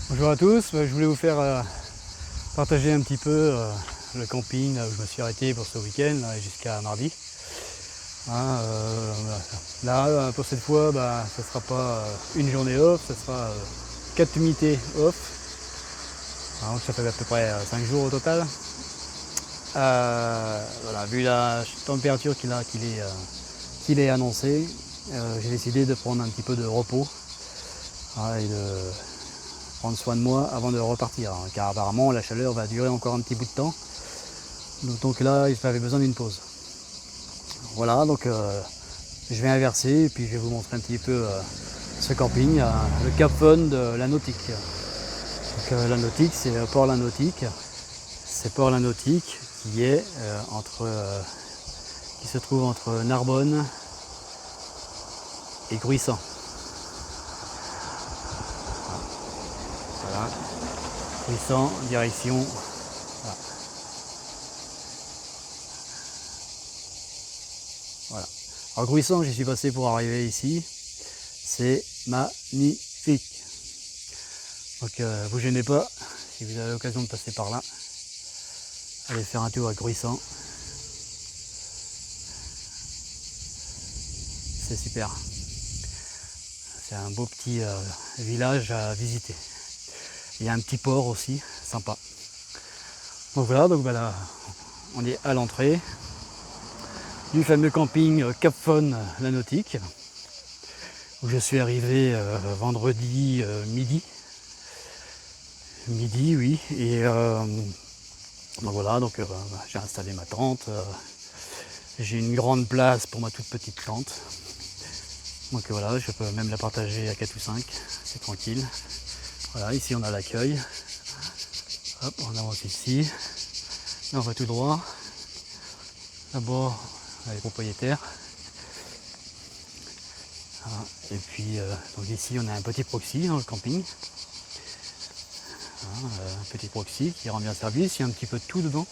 Bonjour à tous, je voulais vous faire partager un petit peu le camping là, où je me suis arrêté pour ce week-end jusqu'à mardi. Hein, là, pour cette fois, ce ne sera pas une journée off, ce sera 4 unités off. Donc ça fait à peu près 5 jours au total. Voilà, vu la température qu'il est annoncé, j'ai décidé de prendre un petit peu de repos et de prendre soin de moi avant de repartir, car apparemment la chaleur va durer encore un petit bout de temps. Donc là, j'avais besoin d'une pause. Voilà, donc je vais inverser et puis je vais vous montrer un petit peu ce camping, le Cap Fun de la Nautique. Donc la Nautique, c'est Port La Nautique. C'est Port La Nautique qui est qui se trouve entre Narbonne et Gruissant. Voilà, Gruissant, direction. Voilà. Voilà. Alors Gruissant, j'y suis passé pour arriver ici. C'est magnifique. Donc vous gênez pas, si vous avez l'occasion de passer par là, allez faire un tour à Gruissant. C'est super. C'est un beau petit village à visiter. Il y a un petit port aussi, sympa. Donc voilà, donc là, on est à l'entrée du fameux camping Cap Fun La Nautique, où je suis arrivé vendredi midi. Midi, oui. Et donc voilà, donc j'ai installé ma tente. J'ai une grande place pour ma toute petite tente. Donc voilà, je peux même la partager à 4 ou 5, c'est tranquille. Voilà, ici on a l'accueil. Hop, on avance ici. Là on va tout droit. D'abord, les propriétaires. Voilà. Et puis, donc ici on a un petit proxy dans le camping. Voilà, un petit proxy qui rend bien service, il y a un petit peu de tout dedans.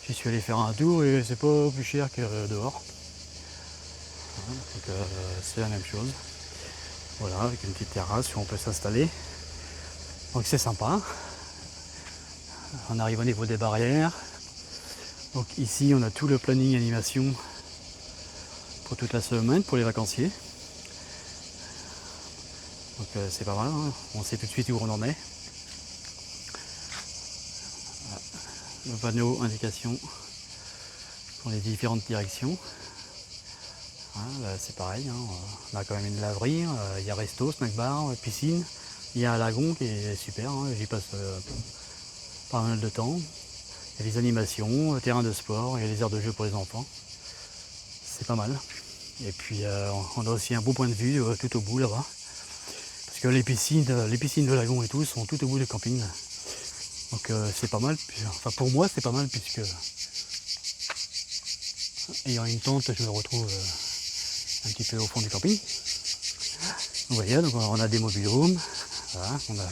J'y suis allé faire un tour et c'est pas plus cher que dehors. Voilà, donc c'est la même chose. Voilà, avec une petite terrasse où on peut s'installer. Donc c'est sympa. On arrive au niveau des barrières. Donc ici on a tout le planning animation pour toute la semaine pour les vacanciers. Donc c'est pas mal, hein. On sait tout de suite où on en est. Voilà. Le panneau indication pour les différentes directions. Voilà, c'est pareil, hein. On a quand même une laverie, il y a resto, snack bar, piscine. Il y a un lagon qui est super, hein. J'y passe pas mal de temps. Il y a des animations, terrain de sport, il y a des aires de jeu pour les enfants. C'est pas mal. Et puis on a aussi un beau point de vue tout au bout là-bas. Parce que les piscines de lagon et tout sont tout au bout du camping. Donc c'est pas mal. Enfin pour moi c'est pas mal puisque ayant une tente je me retrouve un petit peu au fond du camping. Vous voyez, donc on a des mobilhomes. Voilà, on a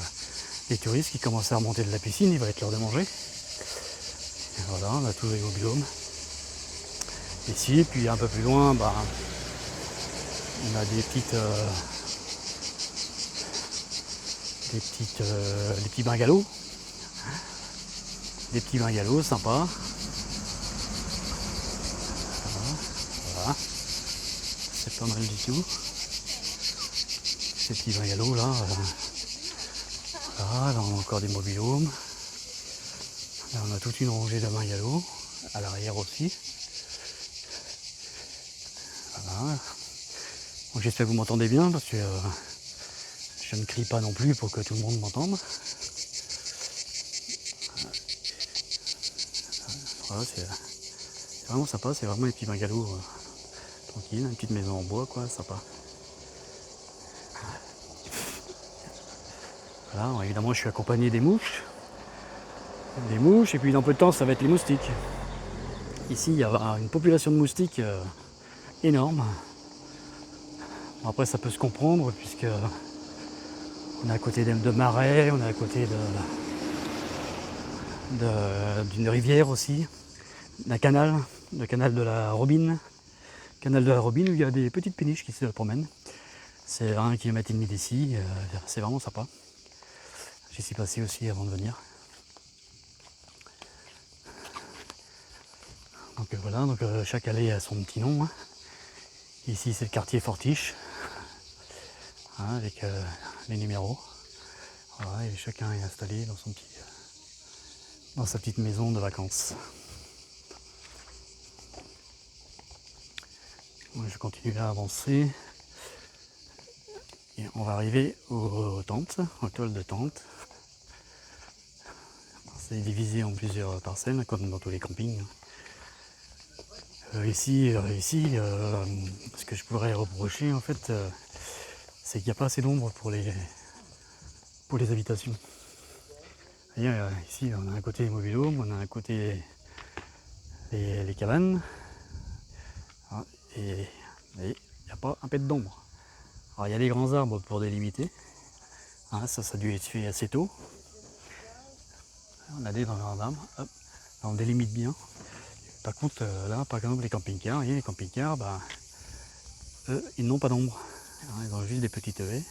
les touristes qui commencent à remonter de la piscine, il va être l'heure de manger. Et voilà, on a tous les mobilhomes. Ici, puis un peu plus loin, on a des petits bungalows. Des petits bungalows sympas. Voilà. C'est pas mal du tout. Ces petits bungalows là. Voilà, là on a encore des mobilhomes. Là on a toute une rangée de bungalows. À l'arrière aussi. Voilà. Donc j'espère que vous m'entendez bien parce que je ne crie pas non plus pour que tout le monde m'entende. Voilà, c'est vraiment sympa, c'est vraiment les petits bungalows tranquilles, une petite maison en bois quoi, sympa. Voilà, alors évidemment je suis accompagné des mouches. Des mouches et puis dans peu de temps ça va être les moustiques. Ici il y a une population de moustiques énorme. Bon, après ça peut se comprendre puisque on est à côté de marais, on est à côté d'une rivière aussi, d'un canal, le canal de la Robine. Canal de la Robine où il y a des petites péniches qui se promènent. C'est 1 km et demi d'ici, c'est vraiment sympa. J'y suis passé aussi avant de venir. Donc voilà, donc chaque allée a son petit nom. Hein. Ici c'est le quartier Fortiche, hein, avec les numéros. Voilà, et chacun est installé dans son petit, dans sa petite maison de vacances. Moi, je continue à avancer. Et on va arriver aux tentes, aux tôles de tentes. C'est divisé en plusieurs parcelles, comme dans tous les campings. Ici, ce que je pourrais reprocher, en fait, c'est qu'il n'y a pas assez d'ombre pour les habitations. Ici, on a un côté mobil-home, on a un côté les cabanes, hein, et il n'y a pas un pet d'ombre. Alors, il y a les grands arbres pour délimiter. Hein, ça a dû être fait assez tôt. On a des grands arbres, hop, là on délimite bien. Par contre, là, par exemple, les camping-cars, les camping-cars, bah, eux, ils n'ont pas d'ombre. Hein, ils ont juste des petites haies.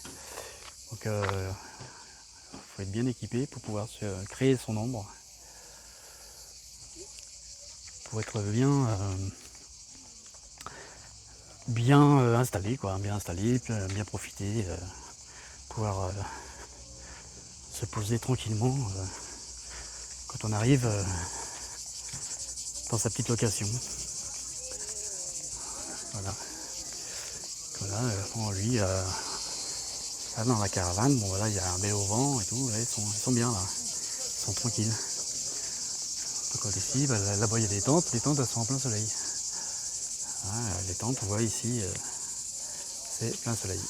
Donc, il faut être bien équipé pour pouvoir se créer son ombre. Pour être bien installé, quoi, bien installé, bien profiter, pouvoir se poser tranquillement quand on arrive dans sa petite location. Voilà. Voilà, lui, là, dans la caravane, bon voilà, il y a un bel au vent et tout, là, ils sont bien là, ils sont tranquilles. Donc ici, bah, là-bas il y a des tentes, les tentes elles sont en plein soleil. Voilà, les tentes, on voit ici, c'est plein soleil.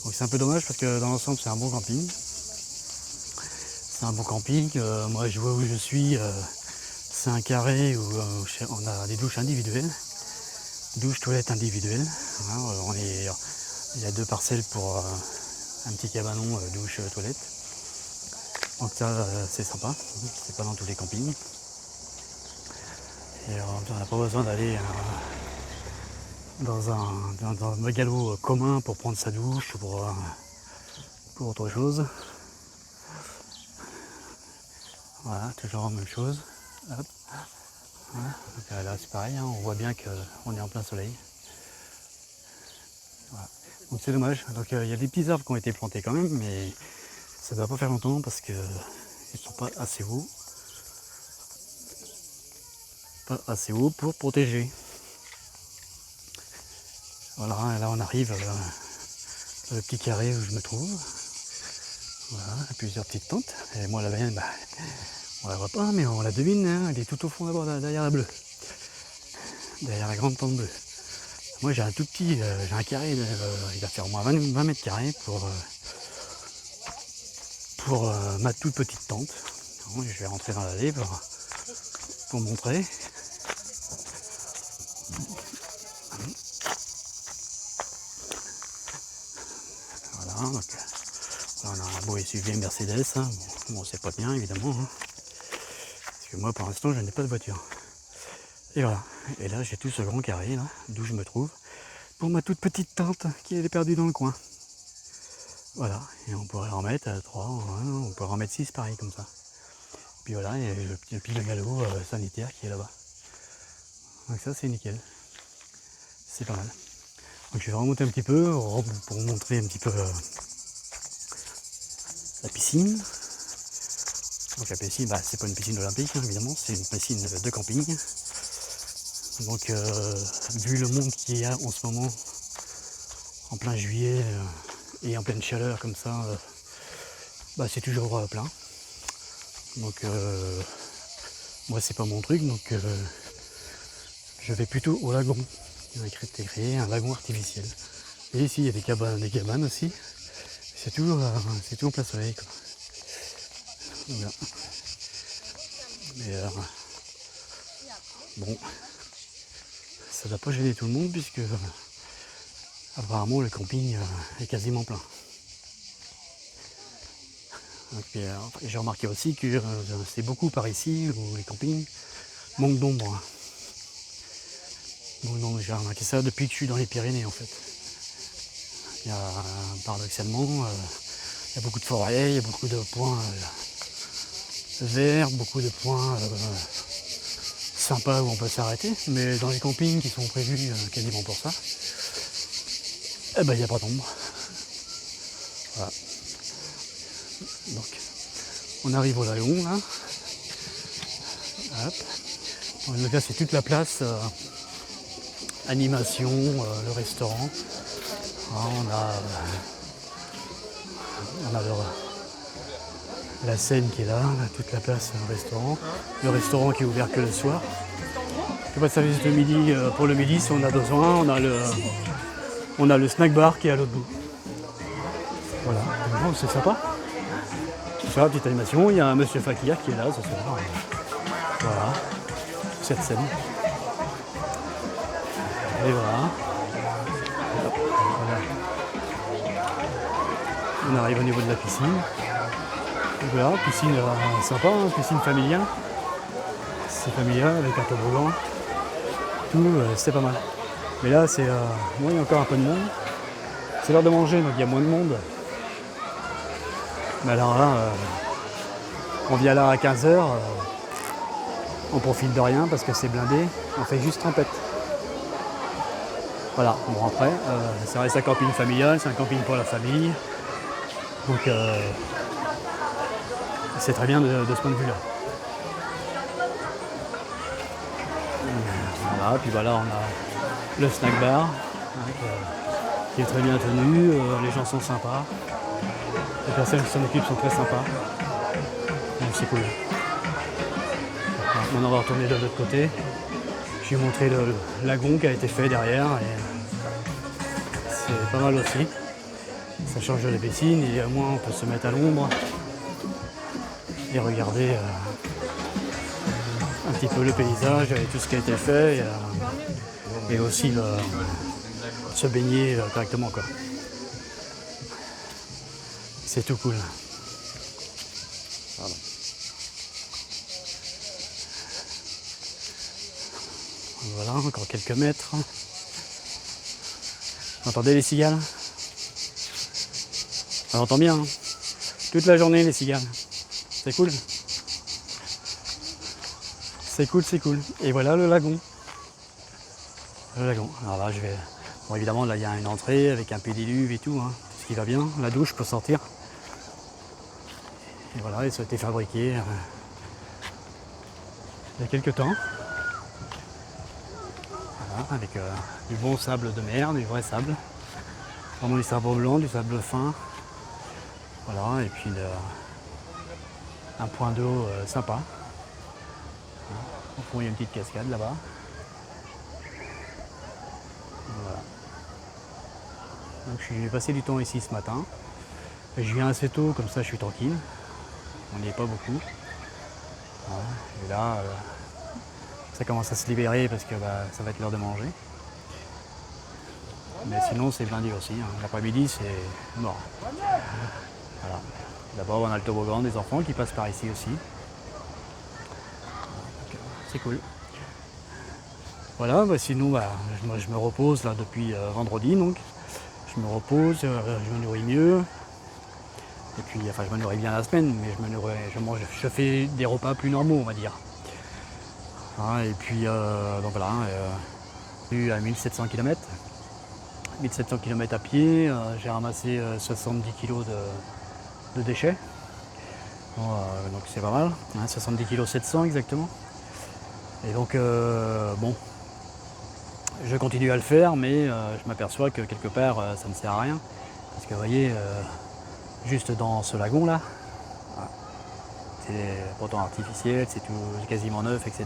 Donc c'est un peu dommage parce que dans l'ensemble c'est un bon camping. C'est un bon camping. Moi je vois où je suis, c'est un carré où on a des douches individuelles. Douche, toilette individuelle. Hein, il y a 2 parcelles pour un petit cabanon, douche, toilette. Donc ça c'est sympa. C'est pas dans tous les campings. Et on n'a pas besoin d'aller dans un mégalo commun pour prendre sa douche ou pour autre chose. Voilà, toujours la même chose. Hop. Voilà. Donc, là c'est pareil, hein, on voit bien qu'on est en plein soleil. Voilà. Donc c'est dommage. Donc il y a des petits arbres qui ont été plantés quand même, mais ça ne va pas faire longtemps parce qu'ils ne sont pas assez hauts. Pas assez hauts pour protéger. Voilà, là on arrive dans le petit carré où je me trouve. Voilà, plusieurs petites tentes. Et moi la mienne, bah, on la voit pas, mais on la devine, hein, elle est tout au fond d'abord, derrière la bleue. Derrière la grande tente bleue. Moi j'ai un tout petit, j'ai un carré, il va faire au moins 20 mètres carrés pour ma toute petite tente. Donc, je vais rentrer dans l'allée pour montrer. Voilà, donc là, on a un beau SUV Mercedes, hein. Bon c'est pas bien évidemment, hein, parce que moi pour l'instant je n'ai pas de voiture. Et voilà, et là j'ai tout ce grand carré là, d'où je me trouve, pour ma toute petite tente qui est perdue dans le coin. Voilà, et on pourrait en mettre 3, on pourrait en mettre 6 pareil comme ça. Puis voilà, et puis le galop sanitaire qui est là-bas. Donc ça c'est nickel. C'est pas mal. Donc je vais remonter un petit peu pour vous montrer un petit peu la piscine. Donc la piscine, bah, c'est pas une piscine olympique hein, évidemment, c'est une piscine de camping. Donc vu le monde qu'il y a en ce moment, en plein juillet et en pleine chaleur comme ça, bah, c'est toujours plein. Donc moi c'est pas mon truc, donc je vais plutôt au lagon. Il a créé un lagon artificiel. Et ici il y a des cabanes aussi. C'est toujours plein soleil quoi. Voilà. Mais bon, ça va pas gêner tout le monde puisque apparemment le camping est quasiment plein. J'ai remarqué aussi que c'est beaucoup par ici où les campings manquent d'ombre. Donc j'ai remarqué ça depuis que je suis dans les Pyrénées en fait. Il y a paradoxalement Il y a beaucoup de forêts, il y a beaucoup de points verts, beaucoup de points sympas où on peut s'arrêter. Mais dans les campings qui sont prévus quasiment pour ça, eh ben il n'y a pas d'ombre. Voilà. Donc on arrive au lagon là. Hop. Donc là c'est toute la place animation, le restaurant. On a la scène qui est là, toute la place restaurant. Le restaurant qui est ouvert que le soir. Il n'y a pas de service de midi pour le midi si on a besoin. On a le snack bar qui est à l'autre bout. Voilà, c'est sympa. C'est la petite animation, il y a un monsieur Fakir qui est là ce soir. Voilà, cette scène. Et voilà. On arrive au niveau de la piscine. Et voilà, piscine sympa, hein, piscine familiale. C'est familial avec un toboggan. Tout, c'est pas mal. Mais là, c'est il y a encore un peu de monde. C'est l'heure de manger, donc il y a moins de monde. Mais alors là, on vient là à 15h. On profite de rien parce que c'est blindé. On fait juste trempette. Voilà, bon après, ça reste un camping familial, c'est un camping pour la famille. Donc c'est très bien de ce point de vue-là. Voilà, puis voilà, on a le snack bar hein, qui est très bien tenu, les gens sont sympas, les personnes qui s'en occupent sont très sympas. Donc c'est cool. Maintenant on va retourner de l'autre côté. Je vais vous montrer le lagon qui a été fait derrière et c'est pas mal aussi. Ça change de la piscine et au moins on peut se mettre à l'ombre et regarder un petit peu le paysage et tout ce qui a été fait et aussi se baigner correctement quoi. C'est tout cool. Pardon. Voilà, encore quelques mètres. Vous entendez les cigales? On entend bien, hein. Toute la journée les cigales. C'est cool. C'est cool, c'est cool. Et voilà le lagon. Le lagon. Alors là, je vais... Bon, évidemment, là, il y a une entrée avec un pédiluve et tout, hein, tout ce qui va bien. La douche pour sortir. Et voilà, et ça a été fabriqué il y a quelques temps. Voilà, avec du bon sable de mer, du vrai sable. Vraiment du sable blanc, du sable fin. Voilà, et puis un point d'eau sympa. Au fond, il y a une petite cascade là-bas. Voilà. Donc, je suis passé du temps ici ce matin. Je viens assez tôt, comme ça je suis tranquille. On n'y est pas beaucoup. Voilà. Et là, ça commence à se libérer parce que ça va être l'heure de manger. Mais sinon, c'est blindé aussi. Hein. L'après-midi, c'est mort. Voilà. D'abord, on a le toboggan des enfants qui passent par ici aussi. C'est cool. Voilà, sinon, je me repose là depuis vendredi. Donc. Je me repose, je me nourris mieux. Et puis, enfin, je me nourris bien la semaine, mais je fais des repas plus normaux, on va dire. Hein, et puis, donc voilà, je suis à 1700 km. 1700 km à pied, j'ai ramassé 70 kg de déchets. Bon, donc c'est pas mal, hein, 70 kg 700 exactement. Et donc, bon, je continue à le faire, mais je m'aperçois que quelque part, ça ne sert à rien. Parce que vous voyez, juste dans ce lagon là, c'est pourtant artificiel, c'est tout quasiment neuf, etc.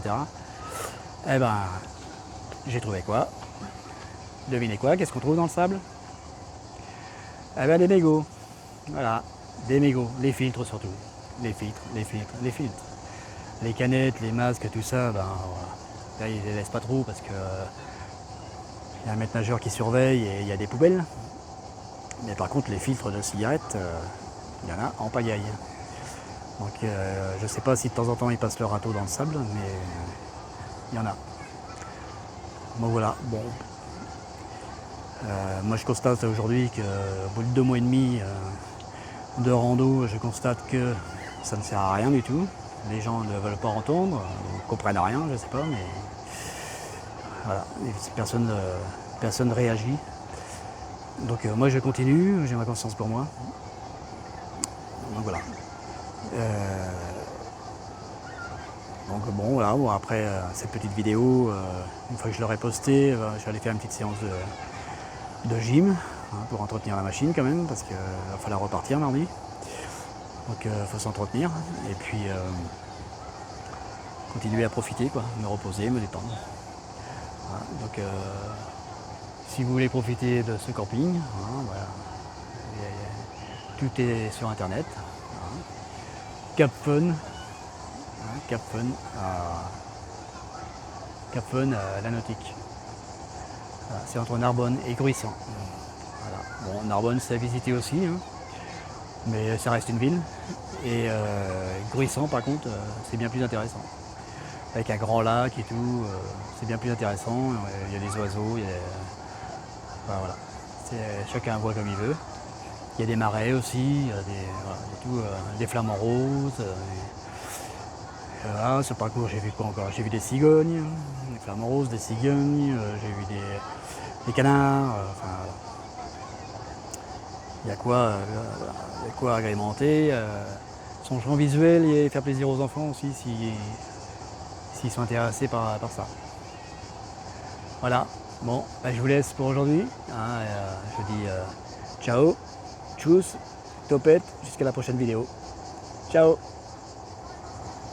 Eh ben, j'ai trouvé quoi? Devinez quoi? Qu'est-ce qu'on trouve dans le sable? Eh ben, des mégots. Voilà, des mégots, les filtres surtout. Les filtres, les filtres, les filtres. Les canettes, les masques, tout ça, ben, là, ils les laissent pas trop parce que il y a un maître nageur qui surveille et il y a des poubelles. Mais par contre, les filtres de cigarettes, il y en a en pagaille. Donc je ne sais pas si de temps en temps ils passent le râteau dans le sable, mais il y en a. Bon voilà, bon. Moi je constate aujourd'hui qu'au bout de 2 mois et demi, de rando, je constate que ça ne sert à rien du tout. Les gens ne veulent pas entendre, ne comprennent rien, je sais pas, mais voilà, personne ne réagit. Donc moi je continue, j'ai ma conscience pour moi. Donc voilà. Donc bon voilà, bon, après cette petite vidéo, une fois que je l'aurai postée, je vais aller faire une petite séance de gym hein, pour entretenir la machine quand même, parce qu'il va falloir repartir mardi. Donc il faut s'entretenir et puis continuer à profiter, quoi, me reposer, me détendre. Voilà, donc si vous voulez profiter de ce camping, hein, voilà, tout est sur internet. Hein. Cap Fun, hein, Cap Fun à la Nautique. Voilà, c'est entre Narbonne et Gruissan. Voilà. Bon, Narbonne c'est à visiter aussi, hein, mais ça reste une ville. Et Gruissan par contre c'est bien plus intéressant. Avec un grand lac et tout, c'est bien plus intéressant. Il y a des oiseaux, enfin, voilà. Chacun voit comme il veut. Il y a des marais aussi, il y a des flamants roses. Voilà, ce parcours, j'ai vu quoi encore? J'ai vu des cigognes, des flamants roses, des cigognes, j'ai vu des canards. Enfin, voilà. Il y a quoi agrémenter son champ visuel et faire plaisir aux enfants aussi s'ils sont intéressés par ça. Voilà, bon, bah, je vous laisse pour aujourd'hui. Hein, je vous dis ciao, tchuss, topette, jusqu'à la prochaine vidéo. Ciao.